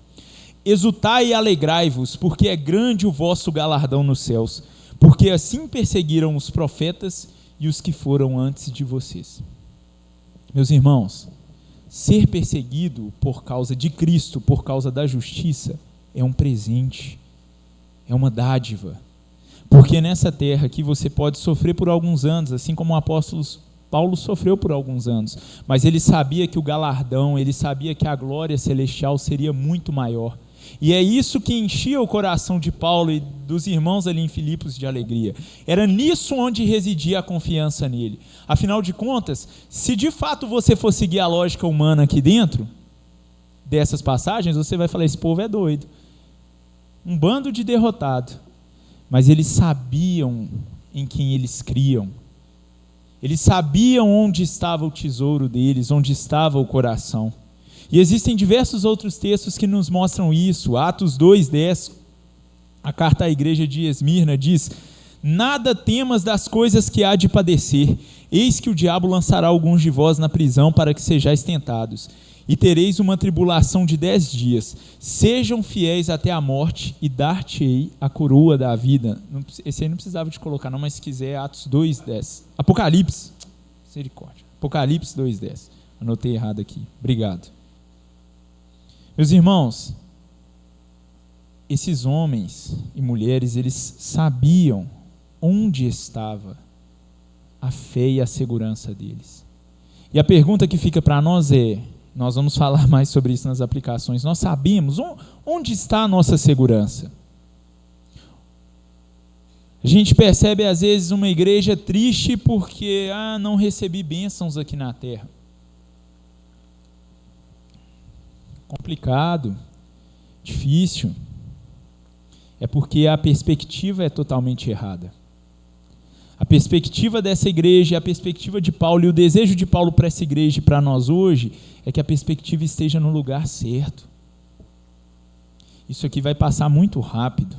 Exultai e alegrai-vos, porque é grande o vosso galardão nos céus, porque assim perseguiram os profetas e os que foram antes de vocês. Meus irmãos, ser perseguido por causa de Cristo, por causa da justiça, é um presente, é uma dádiva. Porque nessa terra aqui você pode sofrer por alguns anos, assim como o apóstolo Paulo sofreu por alguns anos, mas ele sabia que o galardão, ele sabia que a glória celestial seria muito maior. E é isso que enchia o coração de Paulo e dos irmãos ali em Filipos de alegria. Era nisso onde residia a confiança nele. Afinal de contas, se de fato você for seguir a lógica humana aqui dentro dessas passagens, você vai falar: esse povo é doido. Um bando de derrotado. Mas eles sabiam em quem eles criam. Eles sabiam onde estava o tesouro deles, onde estava o coração. E existem diversos outros textos que nos mostram isso. Atos 2:10, a carta à igreja de Esmirna diz: nada temas das coisas que há de padecer, eis que o diabo lançará alguns de vós na prisão para que sejais tentados, e tereis uma tribulação de 10 dias. Sejam fiéis até a morte, e dar-te-ei a coroa da vida. Esse aí não precisava de colocar não, mas se quiser, Atos 2:10. Apocalipse, misericórdia. Apocalipse 2:10. Anotei errado aqui, obrigado. Meus irmãos, esses homens e mulheres, eles sabiam onde estava a fé e a segurança deles. E a pergunta que fica para nós é, nós vamos falar mais sobre isso nas aplicações, nós sabemos onde está a nossa segurança. A gente percebe às vezes uma igreja triste porque não recebi bênçãos aqui na terra. Complicado, difícil. É porque a perspectiva é totalmente errada. A perspectiva dessa igreja, a perspectiva de Paulo e o desejo de Paulo para essa igreja e para nós hoje é que a perspectiva esteja no lugar certo. Isso aqui vai passar muito rápido.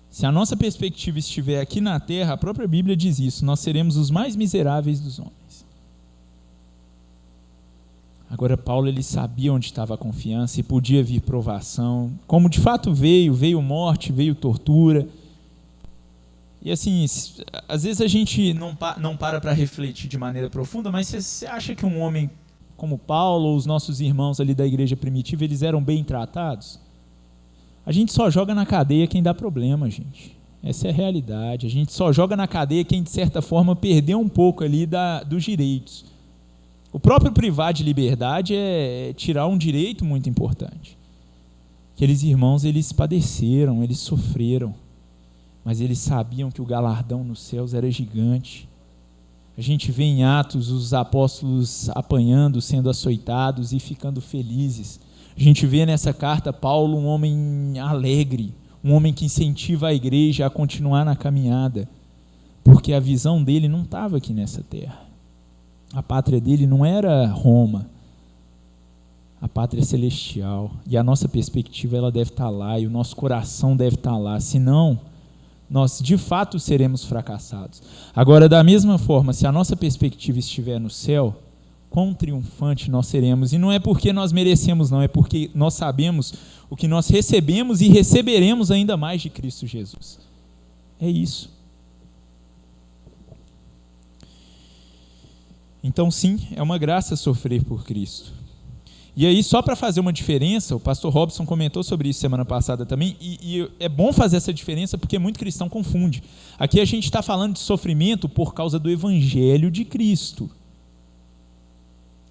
Se a nossa perspectiva estiver aqui na terra, a própria Bíblia diz isso: nós seremos os mais miseráveis dos homens. Agora Paulo, ele sabia onde estava a confiança e podia vir provação, como de fato veio morte, veio tortura. E assim, às vezes a gente não para refletir de maneira profunda, mas você acha que um homem como Paulo, ou os nossos irmãos ali da igreja primitiva, eles eram bem tratados? A gente só joga na cadeia quem dá problema, gente. Essa é a realidade. A gente só joga na cadeia quem, de certa forma, perdeu um pouco ali dos direitos. O próprio privar de liberdade é tirar um direito muito importante. Aqueles irmãos, eles padeceram, eles sofreram, mas eles sabiam que o galardão nos céus era gigante. A gente vê em Atos os apóstolos apanhando, sendo açoitados e ficando felizes. A gente vê nessa carta Paulo um homem alegre, um homem que incentiva a igreja a continuar na caminhada, porque a visão dele não estava aqui nessa terra. A pátria dele não era Roma, a pátria celestial, e a nossa perspectiva ela deve estar lá, e o nosso coração deve estar lá, senão nós de fato seremos fracassados. Agora, da mesma forma, se a nossa perspectiva estiver no céu, quão triunfante nós seremos, e não é porque nós merecemos não, é porque nós sabemos o que nós recebemos e receberemos ainda mais de Cristo Jesus. É isso. Então, sim, é uma graça sofrer por Cristo. E aí, só para fazer uma diferença, o pastor Robson comentou sobre isso semana passada também, e é bom fazer essa diferença porque muito cristão confunde. Aqui a gente está falando de sofrimento por causa do Evangelho de Cristo.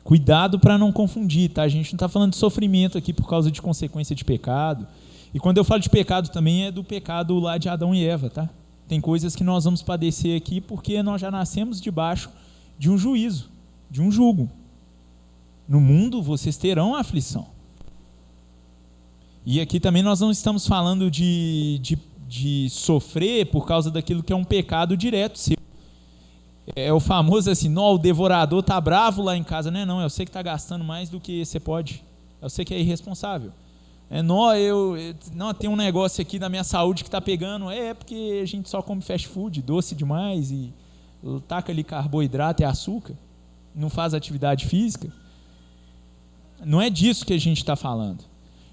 Cuidado para não confundir, tá? A gente não está falando de sofrimento aqui por causa de consequência de pecado. E quando eu falo de pecado também é do pecado lá de Adão e Eva, tá? Tem coisas que nós vamos padecer aqui porque nós já nascemos debaixo de um juízo, de um jugo. No mundo vocês terão aflição. E aqui também nós não estamos falando de sofrer por causa daquilo que é um pecado direto seu. É o famoso assim, não, o devorador está bravo lá em casa. Não, eu sei que está gastando mais do que você pode. Eu sei que é irresponsável. Não, tem um negócio aqui da minha saúde que está pegando. É porque a gente só come fast food, doce demais, e taca ali carboidrato e açúcar. Não faz atividade física. Não é disso que a gente está falando.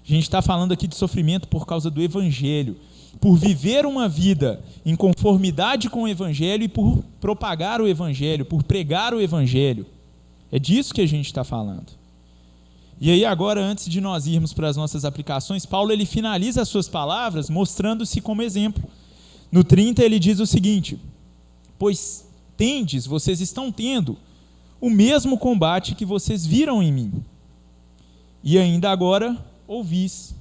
A gente está falando aqui de sofrimento por causa do Evangelho, por viver uma vida em conformidade com o Evangelho e por propagar o Evangelho, por pregar o Evangelho. É disso que a gente está falando. E aí agora, antes de nós irmos para as nossas aplicações, Paulo ele finaliza as suas palavras mostrando-se como exemplo. No 30 ele diz o seguinte: pois vocês estão tendo o mesmo combate que vocês viram em mim, e ainda agora ouvis.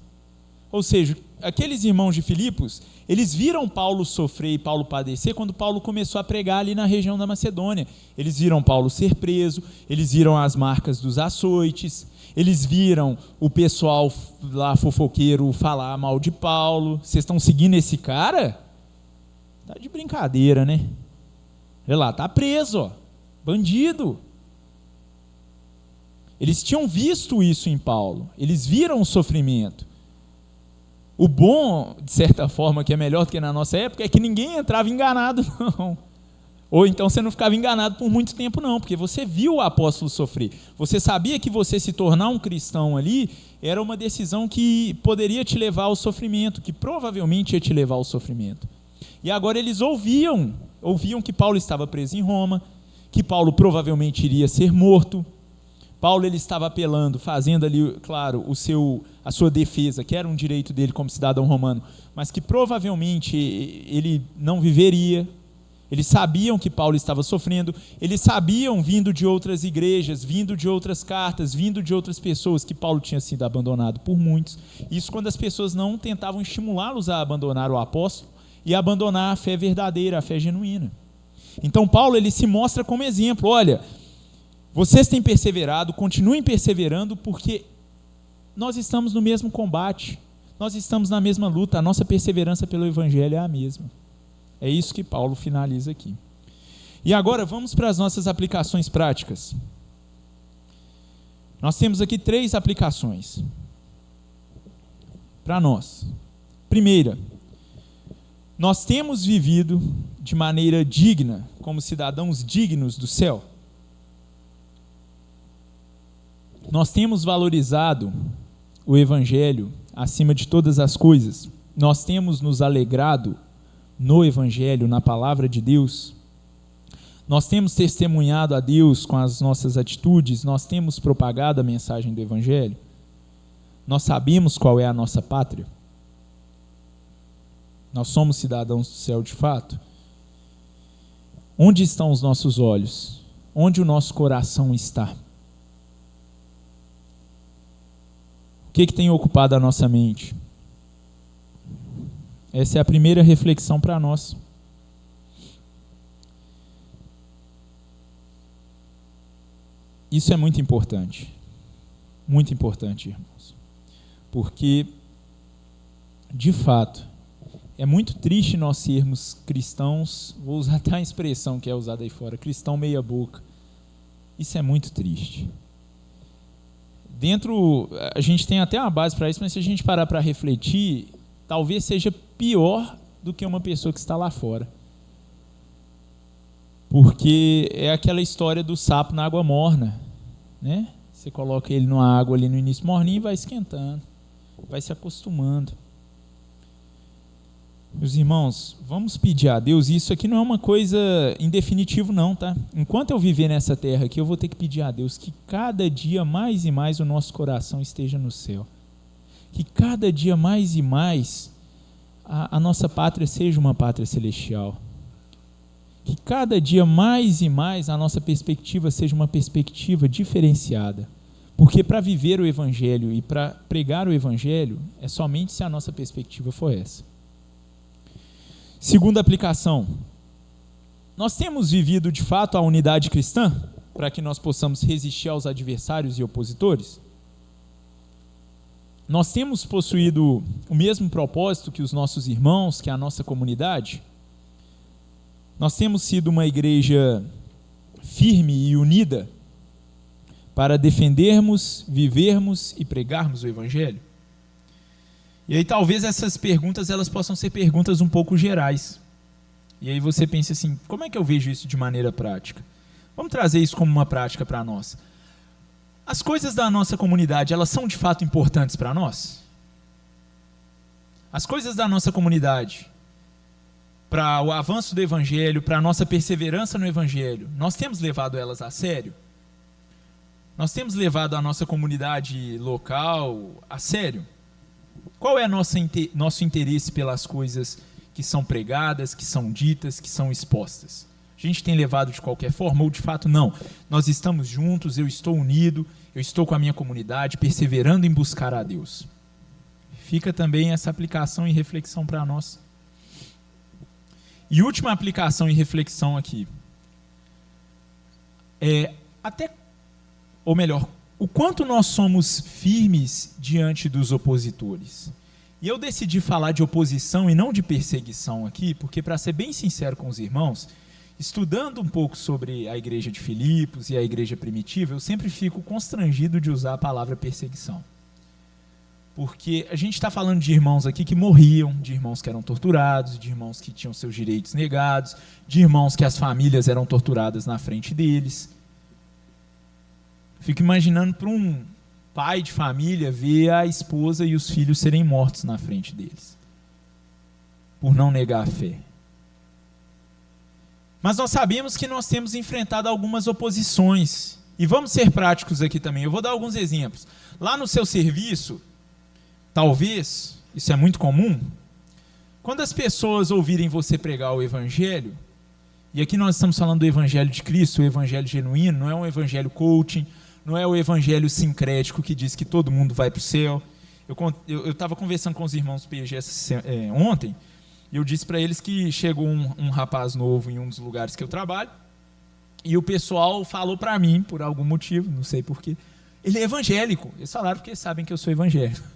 Ou seja, aqueles irmãos de Filipos, eles viram Paulo sofrer e Paulo padecer quando Paulo começou a pregar ali na região da Macedônia. Eles viram Paulo ser preso, eles viram as marcas dos açoites, eles viram o pessoal lá fofoqueiro falar mal de Paulo. Vocês estão seguindo esse cara? Tá de brincadeira, né? Olha lá, tá preso, ó, bandido. Eles tinham visto isso em Paulo, eles viram o sofrimento. O bom, de certa forma, que é melhor do que na nossa época, é que ninguém entrava enganado, não. Ou então você não ficava enganado por muito tempo, não, porque você viu o apóstolo sofrer. Você sabia que você se tornar um cristão ali era uma decisão que poderia te levar ao sofrimento, que provavelmente ia te levar ao sofrimento. E agora eles ouviam que Paulo estava preso em Roma, que Paulo provavelmente iria ser morto. Paulo ele estava apelando, fazendo ali, claro, a sua defesa, que era um direito dele como cidadão romano, mas que provavelmente ele não viveria. Eles sabiam que Paulo estava sofrendo, eles sabiam, vindo de outras igrejas, vindo de outras cartas, vindo de outras pessoas, que Paulo tinha sido abandonado por muitos. Isso quando as pessoas não tentavam estimulá-los a abandonar o apóstolo e a abandonar a fé verdadeira, a fé genuína. Então Paulo ele se mostra como exemplo. Olha, vocês têm perseverado, continuem perseverando, porque nós estamos no mesmo combate, nós estamos na mesma luta, a nossa perseverança pelo Evangelho é a mesma. É isso que Paulo finaliza aqui. E agora vamos para as nossas aplicações práticas. Nós temos aqui 3 aplicações para nós. Primeira, nós temos vivido de maneira digna, como cidadãos dignos do céu. Nós temos valorizado o Evangelho acima de todas as coisas. Nós temos nos alegrado no Evangelho, na palavra de Deus. Nós temos testemunhado a Deus com as nossas atitudes. Nós temos propagado a mensagem do Evangelho. Nós sabemos qual é a nossa pátria. Nós somos cidadãos do céu de fato. Onde estão os nossos olhos? Onde o nosso coração está? O que tem ocupado a nossa mente? Essa é a primeira reflexão para nós. Isso é muito importante, irmãos, porque, de fato, é muito triste nós sermos cristãos, vou usar até a expressão que é usada aí fora, cristão meia boca. Isso é muito triste. A gente tem até uma base para isso, mas se a gente parar para refletir, talvez seja pior do que uma pessoa que está lá fora. Porque é aquela história do sapo na água morna, né? Você coloca ele numa água ali no início morninho e vai esquentando, vai se acostumando. Meus irmãos, vamos pedir a Deus, e isso aqui não é uma coisa em definitivo não, tá? Enquanto eu viver nessa terra aqui, eu vou ter que pedir a Deus que cada dia mais e mais o nosso coração esteja no céu. Que cada dia mais e mais a nossa pátria seja uma pátria celestial. Que cada dia mais e mais a nossa perspectiva seja uma perspectiva diferenciada. Porque para viver o Evangelho e para pregar o Evangelho, é somente se a nossa perspectiva for essa. Segunda aplicação. Nós temos vivido de fato a unidade cristã para que nós possamos resistir aos adversários e opositores? Nós temos possuído o mesmo propósito que os nossos irmãos, que a nossa comunidade? Nós temos sido uma igreja firme e unida para defendermos, vivermos e pregarmos o Evangelho? E aí talvez essas perguntas elas possam ser perguntas um pouco gerais. E aí você pensa assim, como é que eu vejo isso de maneira prática? Vamos trazer isso como uma prática para nós. As coisas da nossa comunidade, elas são de fato importantes para nós? As coisas da nossa comunidade, para o avanço do Evangelho, para a nossa perseverança no Evangelho, nós temos levado elas a sério? Nós temos levado a nossa comunidade local a sério? Qual é nosso interesse pelas coisas que são pregadas, que são ditas, que são expostas? A gente tem levado de qualquer forma ou de fato não? Nós estamos juntos, eu estou unido, eu estou com a minha comunidade, perseverando em buscar a Deus. Fica também essa aplicação e reflexão para nós. E última aplicação e reflexão aqui. O quanto nós somos firmes diante dos opositores. E eu decidi falar de oposição e não de perseguição aqui, porque, para ser bem sincero com os irmãos, estudando um pouco sobre a igreja de Filipos e a igreja primitiva, eu sempre fico constrangido de usar a palavra perseguição. Porque a gente está falando de irmãos aqui que morriam, de irmãos que eram torturados, de irmãos que tinham seus direitos negados, de irmãos que as famílias eram torturadas na frente deles. Fico imaginando para um pai de família ver a esposa e os filhos serem mortos na frente deles, por não negar a fé. Mas nós sabemos que nós temos enfrentado algumas oposições, e vamos ser práticos aqui também. Eu vou dar alguns exemplos. Lá no seu serviço, talvez, isso é muito comum, quando as pessoas ouvirem você pregar o Evangelho, e aqui nós estamos falando do Evangelho de Cristo, o Evangelho genuíno, não é um Evangelho coaching, não é o evangelho sincrético que diz que todo mundo vai para o céu. Eu estava conversando com os irmãos PG ontem, e eu disse para eles que chegou um rapaz novo em um dos lugares que eu trabalho, e o pessoal falou para mim, por algum motivo, não sei porquê, ele é evangélico. Eles falaram porque sabem que eu sou evangélico.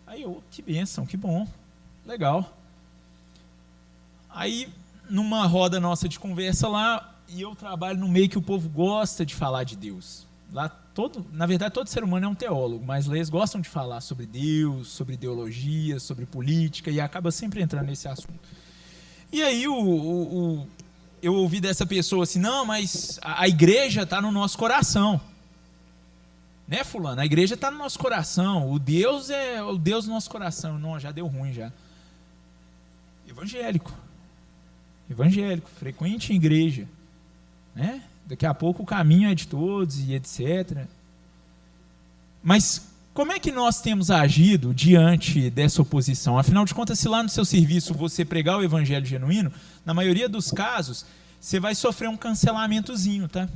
Aí eu, que bênção, que bom, legal. Aí, numa roda nossa de conversa lá, e eu trabalho no meio que o povo gosta de falar de Deus. Lá na verdade, todo ser humano é um teólogo, mas eles gostam de falar sobre Deus, sobre ideologia, sobre política, e acaba sempre entrando nesse assunto. E aí eu ouvi dessa pessoa assim, não, mas a igreja está no nosso coração. Né, fulano? A igreja está no nosso coração, o Deus é o Deus do nosso coração. Não, já deu ruim já. Evangélico, frequente em igreja, né? Daqui a pouco o caminho é de todos e etc. Mas como é que nós temos agido diante dessa oposição? Afinal de contas, se lá no seu serviço você pregar o evangelho genuíno, na maioria dos casos, você vai sofrer um cancelamentozinho, tá?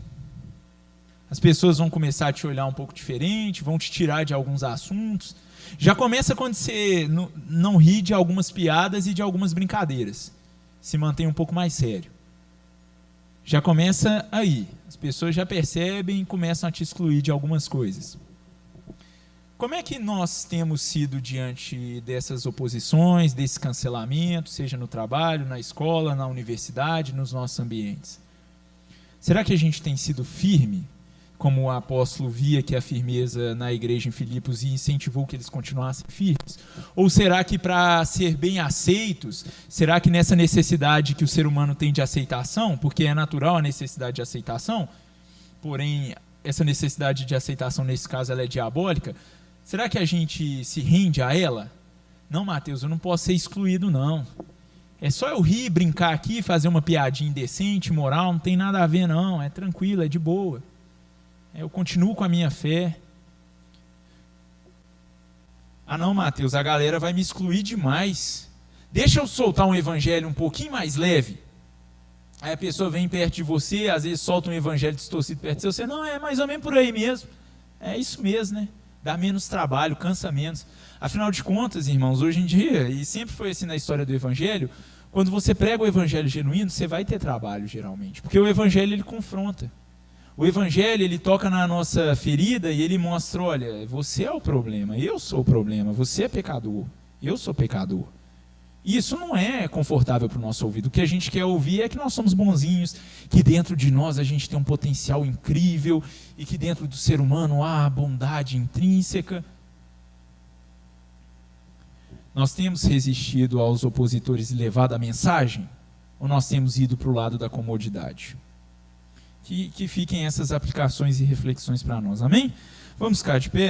As pessoas vão começar a te olhar um pouco diferente, vão te tirar de alguns assuntos. Já começa quando você não ri de algumas piadas e de algumas brincadeiras. Se mantém um pouco mais sério. Já começa aí, as pessoas já percebem e começam a te excluir de algumas coisas. Como é que nós temos sido diante dessas oposições, desse cancelamento, seja no trabalho, na escola, na universidade, nos nossos ambientes? Será que a gente tem sido firme, como o apóstolo via que a firmeza na igreja em Filipos e incentivou que eles continuassem firmes? Ou será que para ser bem aceitos, será que nessa necessidade que o ser humano tem de aceitação, porque é natural a necessidade de aceitação, porém essa necessidade de aceitação nesse caso ela é diabólica, será que a gente se rende a ela? Não, Mateus, eu não posso ser excluído não, É só eu rir, brincar aqui, fazer uma piadinha indecente, moral, não tem nada a ver não, é tranquilo, é de boa. Eu continuo com a minha fé. Ah não, Mateus, a galera vai me excluir demais. Deixa eu soltar um evangelho um pouquinho mais leve. Aí a pessoa vem perto de você, às vezes solta um evangelho distorcido perto de você. Não, é mais ou menos por aí mesmo. É isso mesmo, né? Dá menos trabalho, cansa menos. Afinal de contas, irmãos, hoje em dia, e sempre foi assim na história do evangelho, quando você prega o evangelho genuíno, você vai ter trabalho, geralmente. Porque o evangelho, ele confronta. O evangelho, ele toca na nossa ferida e ele mostra, olha, você é o problema, eu sou o problema, você é pecador, eu sou pecador. E isso não é confortável para o nosso ouvido. O que a gente quer ouvir é que nós somos bonzinhos, que dentro de nós a gente tem um potencial incrível e que dentro do ser humano há a bondade intrínseca. Nós temos resistido aos opositores e levado a mensagem? Ou nós temos ido para o lado da comodidade? Que fiquem essas aplicações e reflexões para nós, amém? Vamos ficar de pé.